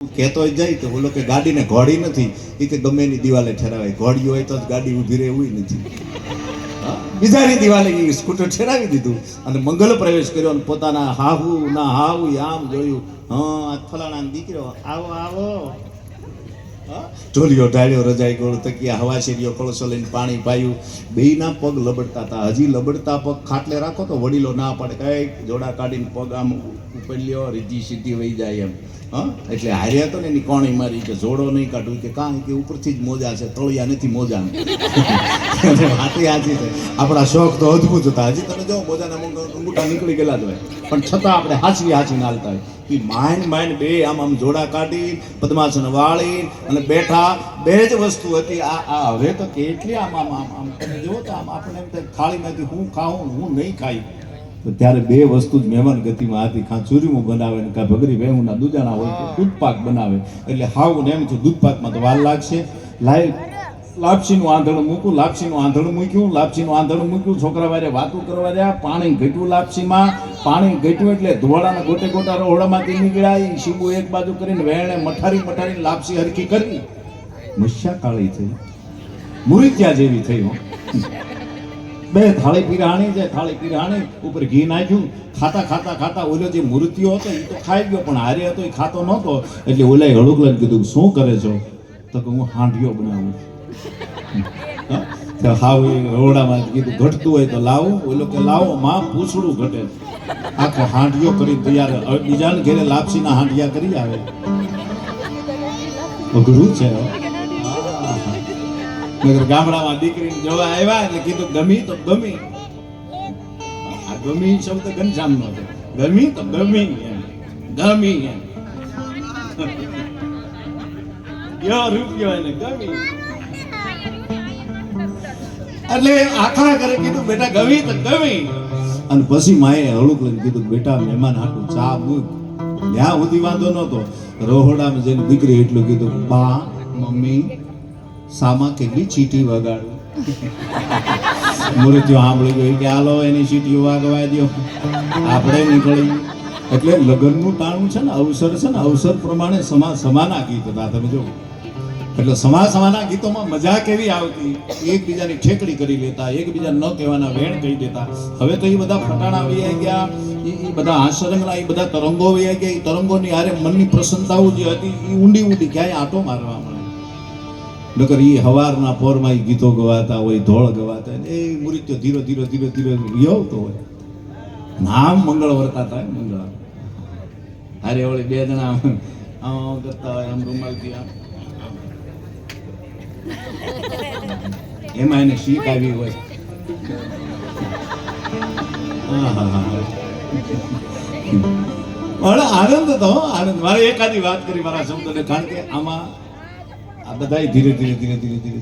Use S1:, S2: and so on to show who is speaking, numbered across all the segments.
S1: કહેતો જાય તો બોલો કે ગાડીને ઘોડી નથી એ કે ગમે એની દિવાલે ઠેરાવે, ઘોડી હોય તો જ ગાડી ઊભી રહે એવું નથી. બીજાની દિવાલે એ સ્કૂટર ઠેરાવી દીધું અને મંગલ પ્રવેશ કર્યો અને પોતાના હાહુ ના હાહુ આમ જોયું, હા ફલાણા દીકરો આવો આવો, ઢોલિયો ઢાળ્યો, રજાઈ ગોળ તકિયા હવા શેરીઓ, કળશો લઈને પાણી પાયું. બેયના પગ લબડતા હતા. હજી લબડતા પગ ખાટલે રાખો તો વડીલો ના પાડે, કઈ જોડા કાઢીને પગ આમ ઉપડ્યો, રીધી સીધી વહી જાય એમ. એટલે હાર્યા હતો ને એની કોણી મારી કે જોડો નહીં કાઢવું, કે કારણ કે ઉપરથી જ મોજા છે, તળિયા નથી મોજા. વાતે હાચી છે, આપણા શોખ તો અદભુત હતા. હજી તમે જો મોજાના અંગૂઠા નીકળી ગયેલા જ હોય, પણ છતાં આપણે હાચવી હાલતા હોય. એ માઇન્ડ બે આમ આમ જોડા કાઢી પદ્માસન વાળી અને બેઠા. બે જ વસ્તુ હતી. આ હવે તો કેટલી આમ આમ આમ આમ તમે જુઓ તો આમ આપણે એમ થાય થાળીમાંથી હું ખાઉં હું નહીં ખાઈ. તો ત્યારે બે વસ્તુ જ મહેમાન ગતિમાં હતી. કાં ચૂરીમું બનાવે ને કાં ભગરી ભેહુંના દૂધાણા હોય તો દૂધપાક બનાવે. એટલે હાવ ને એમ છું દૂધપાકમાં તો વાર લાગશે. લાપસીનું આંધણું મૂકું, લાપસીનું આંધણું મૂક્યું, લાપસીનું આંધણું મૂક્યું. છોકરા વારે વાતું કરવા રહ્યા. પાણી ઘટ્યું લાપસીમાં. પાણી ઘટ્યું એટલે ધોળાના ગોટે ગોટા રોહડામાંથી નીકળ્યા. શીબુ એક બાજુ કરીને વેણે મઠારીને લાપસી હરખી કરી. મસ્યા કાળી થઈ, મુરીત્યા જેવી થઈ. બે થાળી પીરાણી છે, થાળી પીરાણી ઉપર ઘી નાખ્યું. ખાતા ઓલો જે મૂર્તિઓ હતો એ તો ખાઈ ગયો, પણ હારે હતો એ ખાતો નહોતો. એટલે ઓલાએ હળુકલાને કીધું શું કરે છો? તો કે હું હાંડિયો બનાવું. હાવ રોડામાં કીધું ઘટતું હોય તો લાવો. ઓલો કે લાવો માં, પૂછડું ઘટે. આખો હાંડિયો કરી તૈયાર. બીજાને ઘેરે લાપસીના હાંડિયા કરી આવે. અઘરું છે. ગામડામાં દીકરીને જોવા આવ્યા એટલે કીધું ગમી તો ગમી. આ ગમી શબ્દ ઘનશ્યામ નો છે. ગમી તો ગમી એમ, ગમી એમ. રૂપિયો એને ગમી. એટલે આખા કરે કીધું બેટા ગમી તો ગમી. અને પછી માએ હળુક લઈને કીધું બેટા મહેમાન હાટું ચા મૂક. ત્યાં સુધી વાંધો નહોતો. રોહડામાં જઈને દીકરી એટલું કીધું, બા મમ્મી સામા કેટલી ચીટી વગાડું. મૂર્તિઓ સાંભળી ગઈ કે હાલો એની ચીટીઓ વાગવા દો, આપણે નીકળી. એટલે લગ્નનું ટાણું છે ને અવસર છે ને, અવસર પ્રમાણે સમાના ગીત હતા. તમે જો એટલે સમાના ગીતોમાં મજા કેવી આવતી. એકબીજાની ઠેકડી કરી લેતા, એકબીજા ન કહેવાના વેણ કહી દેતા. હવે તો એ બધા ફટાણા વૈયા ગયા, એ બધા હાસ્યરંગના એ બધા તરંગો વૈયા ગયા. એ તરંગોની હારે મનની પ્રસન્નતાઓ જે હતી એ ઊંડી ક્યાંય આંટો મારવા મળે. નકર એ હવારના પોરમાં ગીતો ગવાતા હોય, ધોળ ગવાતા હોય, એ મૂર્તિઓ ધીરે યોવતો હોય. નામ મંગળ વર્તાતા હોય. મંગળ હારે ઓળી બે જણા આમ કરતા હોય, આમ રૂમાલથી આમ. એમાં એને શીખ આવી હોય. આનંદ હતો, આનંદ. મારે એકાદી વાત કરી મારા શબ્દને, કારણ કે આમાં આ બધા ધીરે ધીરે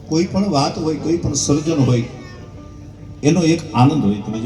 S1: કોઈ પણ વાત હોય, કોઈ પણ સર્જન હોય, એનો એક આનંદ હોય. તમે